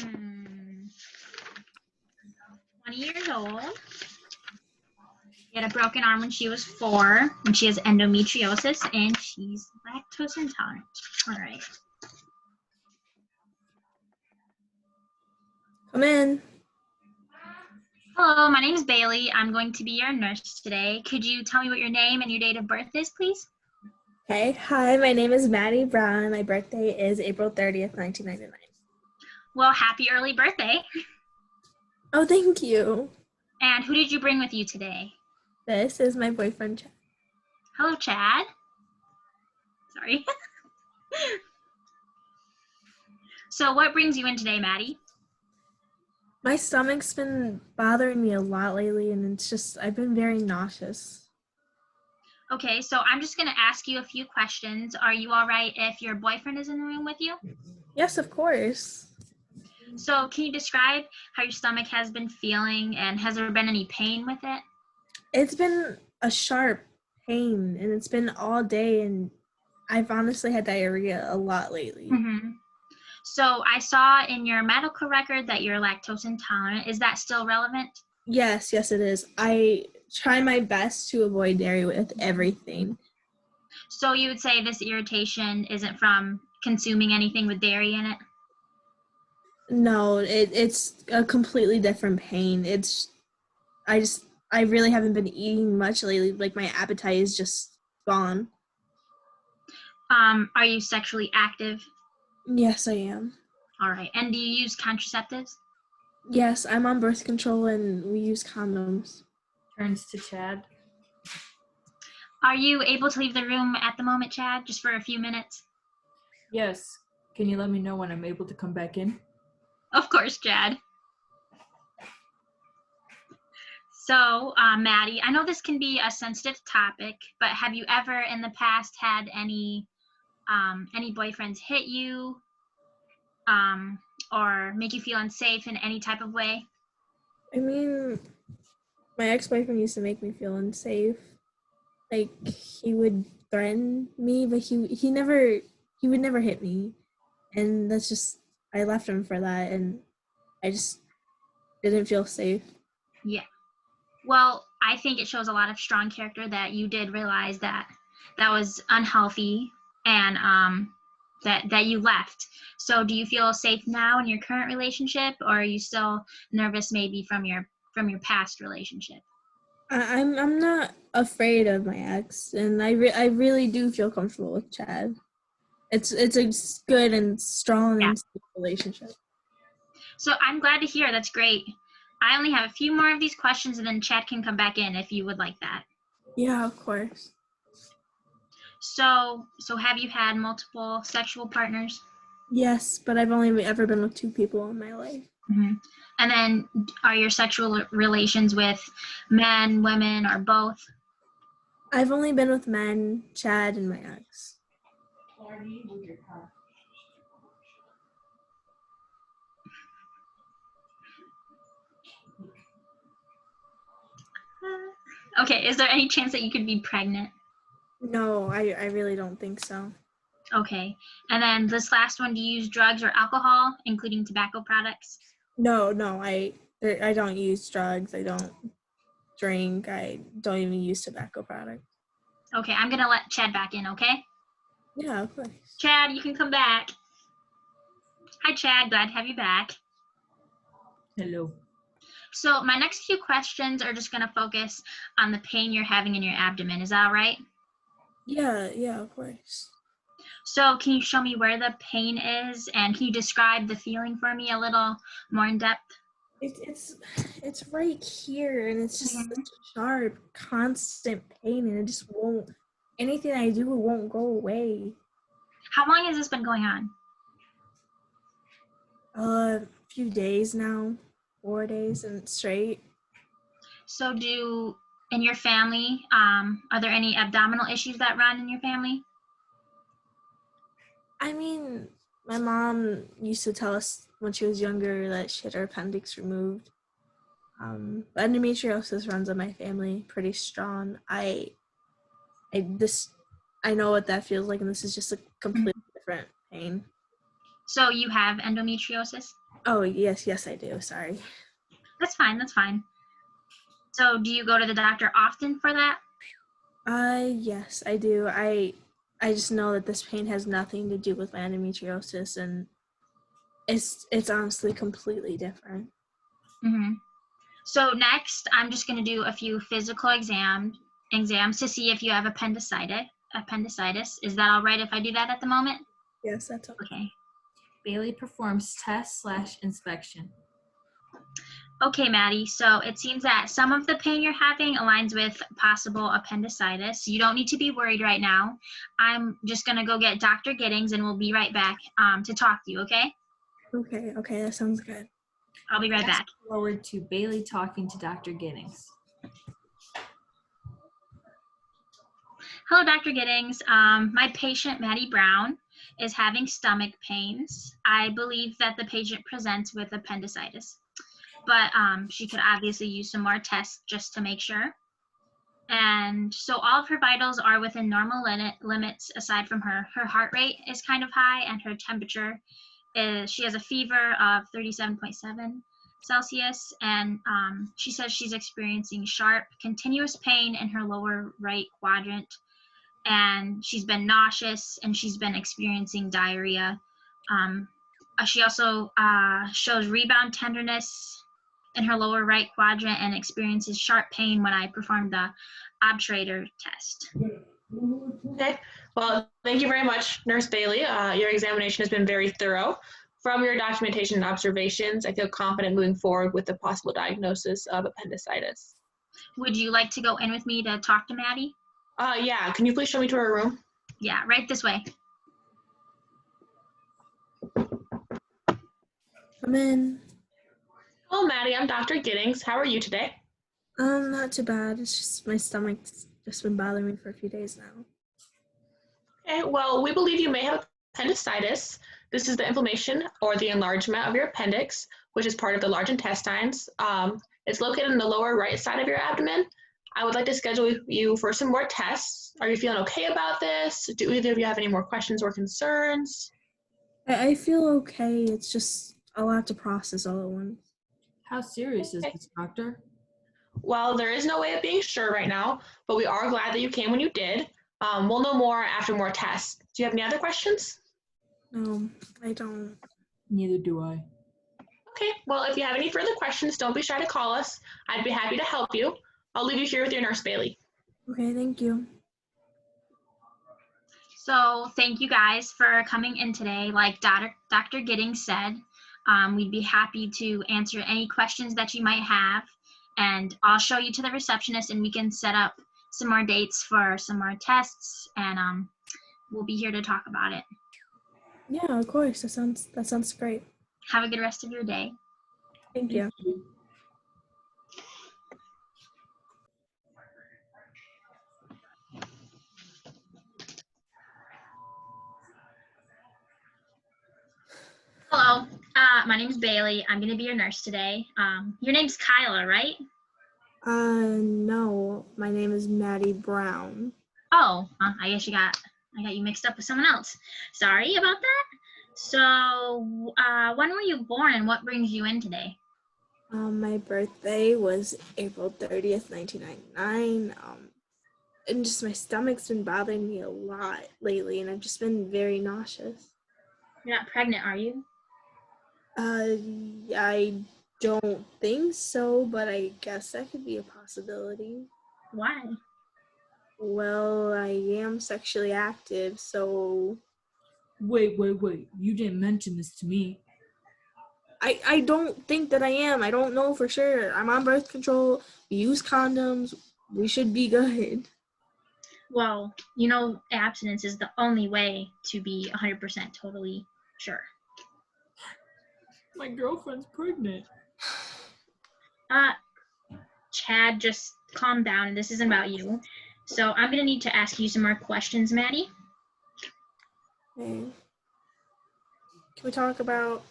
Hmm, 20 years old. She had a broken arm when she was 4, and she has endometriosis, and she's lactose intolerant. All right. Come in. Hello, my name is Bailey. I'm going to be your nurse today. Could you tell me what your name and your date of birth is, please? Okay. Hi, my name is Maddie Brown, and my birthday is April 30th, 1999. Well, happy early birthday. Oh, thank you. And who did you bring with you today? This is my boyfriend, Chad. Hello, Chad. Sorry. So what brings you in today, Maddie? My stomach's been bothering me a lot lately, and it's just, I've been very nauseous. Okay, so I'm just going to ask you a few questions. Are you all right if your boyfriend is in the room with you? Yes, of course. So can you describe how your stomach has been feeling, and has there been any pain with it? It's been a sharp pain, and it's been all day, and I've honestly had diarrhea a lot lately. Mm-hmm. So I saw in your medical record that you're lactose intolerant. Is that still relevant? Yes, it is. I try my best to avoid dairy with everything. So you would say this irritation isn't from consuming anything with dairy in it? No, it's a completely different pain. I really haven't been eating much lately. Like, my appetite is just gone. Are you sexually active? Yes, I am. All right. And do you use contraceptives? Yes, I'm on birth control and we use condoms. Turns to Chad. Are you able to leave the room at the moment, Chad, just for a few minutes? Yes. Can you let me know when I'm able to come back in? Of course, Chad. So, Maddie, I know this can be a sensitive topic, but have you ever in the past had any boyfriends hit you, or make you feel unsafe in any type of way? I mean, my ex-boyfriend used to make me feel unsafe. Like, he would threaten me, but he would never hit me. And that's just, I left him for that, and I just didn't feel safe. Yeah. Well, I think it shows a lot of strong character that you did realize that that was unhealthy, and that you left. So do you feel safe now in your current relationship, or are you still nervous maybe from your past relationship? I'm not afraid of my ex, and I really do feel comfortable with Chad. It's a good and strong and safe relationship. So I'm glad to hear. That's great. I only have a few more of these questions, and then Chad can come back in if you would like that. Yeah, of course. So have you had multiple sexual partners? Yes, but I've only ever been with 2 people in my life. Mm-hmm. And then are your sexual relations with men, women, or both? I've only been with men, Chad, and my ex. Okay, is there any chance that you could be pregnant? No, I really don't think so. Okay, and then this last one, do you use drugs or alcohol, including tobacco products? No, I don't use drugs. I don't drink. I don't even use tobacco products. Okay, I'm gonna let Chad back in, okay? Yeah, of course. Chad, you can come back. Hi, Chad, glad to have you back. Hello. So my next few questions are just gonna focus on the pain you're having in your abdomen. Is that all right? Yeah, of course. So can you show me where the pain is, and can you describe the feeling for me a little more in depth? It's right here, and it's just such a sharp, constant pain, and it just won't. Anything I do, it won't go away. How long has this been going on? A few days now, 4 days and straight. So in your family, are there any abdominal issues that run in your family? I mean, my mom used to tell us when she was younger that she had her appendix removed. Endometriosis runs in my family pretty strong. I know what that feels like, and this is just a completely different pain. So you have endometriosis? Oh, yes, I do. Sorry. That's fine. That's fine. So do you go to the doctor often for that? Yes, I do. I just know that this pain has nothing to do with my endometriosis, and it's honestly completely different. Mm-hmm. So next, I'm just going to do a few physical exams to see if you have appendicitis. Appendicitis. Is that all right if I do that at the moment? Yes, that's okay. Okay. Bailey performs test/inspection. Okay, Maddie. So it seems that some of the pain you're having aligns with possible appendicitis. You don't need to be worried right now. I'm just going to go get Dr. Giddings and we'll be right back to talk to you, okay? Okay, that sounds good. I'll be right back. Forward to Bailey talking to Dr. Giddings. Hello, Dr. Giddings. My patient, Maddie Brown, is having stomach pains. I believe that the patient presents with appendicitis, but she could obviously use some more tests just to make sure. And so all of her vitals are within normal limits aside from her heart rate is kind of high, and her temperature is, she has a fever of 37.7 Celsius, and she says she's experiencing sharp, continuous pain in her lower right quadrant, and she's been nauseous, and she's been experiencing diarrhea. She also shows rebound tenderness in her lower right quadrant and experiences sharp pain when I performed the obturator test. Okay, well, thank you very much, Nurse Bailey. Your examination has been very thorough. From your documentation and observations, I feel confident moving forward with the possible diagnosis of appendicitis. Would you like to go in with me to talk to Maddie? Yeah, can you please show me to her room? Yeah, right this way. Come in. Hello, Maddie. I'm Dr. Giddings. How are you today? Not too bad. It's just my stomach's just been bothering me for a few days now. Okay, well, we believe you may have appendicitis. This is the inflammation or the enlargement of your appendix, which is part of the large intestines. It's located in the lower right side of your abdomen. I would like to schedule you for some more tests. Are you feeling okay about this? Do either of you have any more questions or concerns? I feel okay. It's just a lot to process all at once. How serious is Okay. this, doctor? Well, there is no way of being sure right now, but we are glad that you came when you did. We'll know more after more tests. Do you have any other questions? No, I don't. Neither do I. Okay, well, if you have any further questions, don't be shy to call us. I'd be happy to help you. I'll leave you here with your nurse, Bailey. Okay, thank you. So thank you guys for coming in today. Like Dr. Giddings said, we'd be happy to answer any questions that you might have. And I'll show you to the receptionist and we can set up some more dates for some more tests, and we'll be here to talk about it. Yeah, of course. That sounds great. Have a good rest of your day. Thank you. Hello, my name's Bailey. I'm gonna be your nurse today. Your name's Kyla, right? No, my name is Maddie Brown. Oh, I guess I got you mixed up with someone else. Sorry about that. So, when were you born and what brings you in today? My birthday was April 30th, 1999. And just my stomach's been bothering me a lot lately, and I've just been very nauseous. You're not pregnant, are you? I don't think so, but I guess that could be a possibility. Why? Well, I am sexually active, so Wait. You didn't mention this to me. I don't think that I am. I don't know for sure. I'm on birth control. We use condoms. We should be good. Well, abstinence is the only way to be 100% totally sure. My girlfriend's pregnant. Chad, just calm down. This isn't about you. So I'm going to need to ask you some more questions, Maddie. Okay. Can we talk about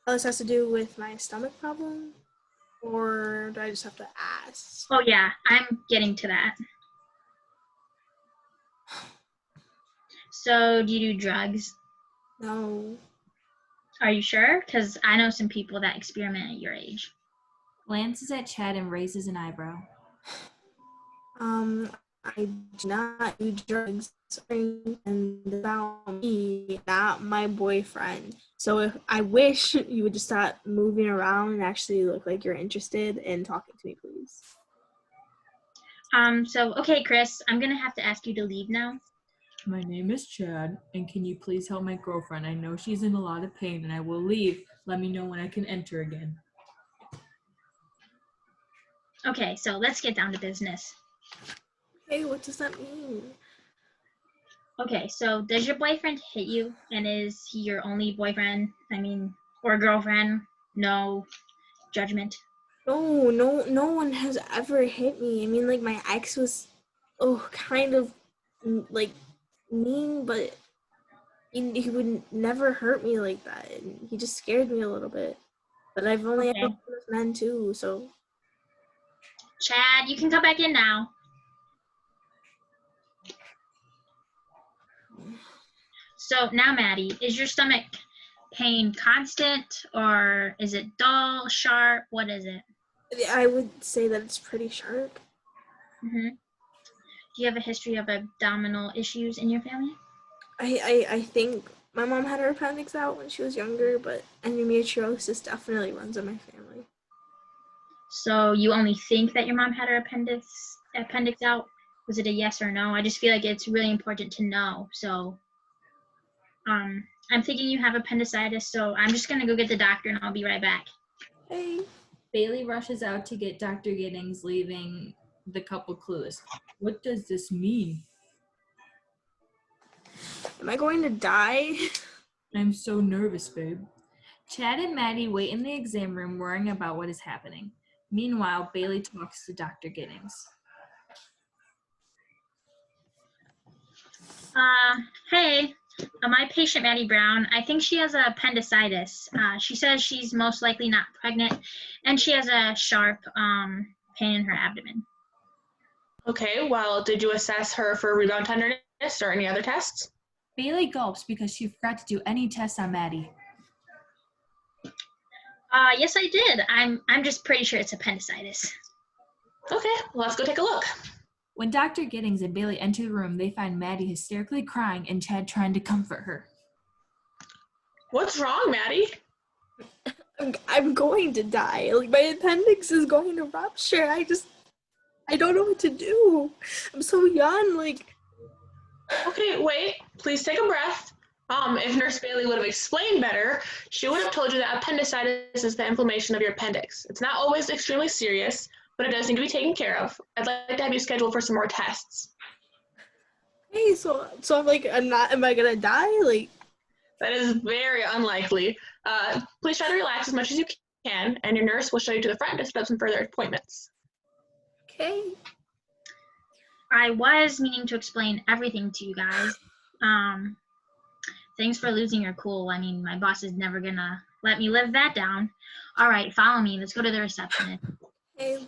how this has to do with my stomach problem? Or do I just have to ask? Oh, yeah, I'm getting to that. So, do you do drugs? No. Are you sure? Because I know some people that experiment at your age. Glances at Chad and raises an eyebrow. I do not do drugs, and about me, not my boyfriend. So if I wish you would just stop moving around and actually look like you're interested in talking to me, please. So okay, Chris, I'm gonna have to ask you to leave now. My name is Chad, and can you please help my girlfriend? I know she's in a lot of pain, and I will leave. Let me know when I can enter again. Okay, so let's get down to business. Hey, what does that mean? Okay, so does your boyfriend hit you? And is he your only boyfriend? Or girlfriend? No judgment. No one has ever hit me. I mean, like, my ex was, kind of, like, mean, but he would never hurt me like that. And he just scared me a little bit. But I've only Okay. ever been with men, too, so. Chad, you can come back in now. So now, Maddie, is your stomach pain constant or is it dull, sharp? What is it? I would say that it's pretty sharp. Do you have a history of abdominal issues in your family? I think my mom had her appendix out when she was younger, but endometriosis definitely runs in my family. So you only think that your mom had her appendix out? Was it a yes or no? I just feel like it's really important to know. So I'm thinking you have appendicitis, so I'm just gonna go get the doctor and I'll be right back. Hey. Bailey rushes out to get Dr. Giddings, leaving the couple clueless. What does this mean? Am I going to die? I'm so nervous, babe. Chad and Maddie wait in the exam room worrying about what is happening. Meanwhile, Bailey talks to Dr. Giddings. Hey, my patient Maddie Brown, I think she has appendicitis. She says she's most likely not pregnant and she has a sharp pain in her abdomen. Okay, well, did you assess her for rebound tenderness or any other tests? Bailey gulps because she forgot to do any tests on Maddie. Yes, I did. I'm just pretty sure it's appendicitis. Okay, well, let's go take a look. When Dr. Giddings and Bailey enter the room, they find Maddie hysterically crying and Chad trying to comfort her. What's wrong, Maddie? I'm going to die. Like, my appendix is going to rupture. I don't know what to do. I'm so young, like. Okay, wait, please take a breath. If Nurse Bailey would have explained better, she would have told you that appendicitis is the inflammation of your appendix. It's not always extremely serious, but it does need to be taken care of. I'd like to have you scheduled for some more tests. Hey, so I'm like, am I gonna die? Like, That is very unlikely. Please try to relax as much as you can, and your nurse will show you to the front to set up some further appointments. okay. I was meaning to explain everything to you guys. Thanks for losing your cool. I mean, my boss is never gonna let me live that down. All right, follow me. Let's go to the receptionist. Hey.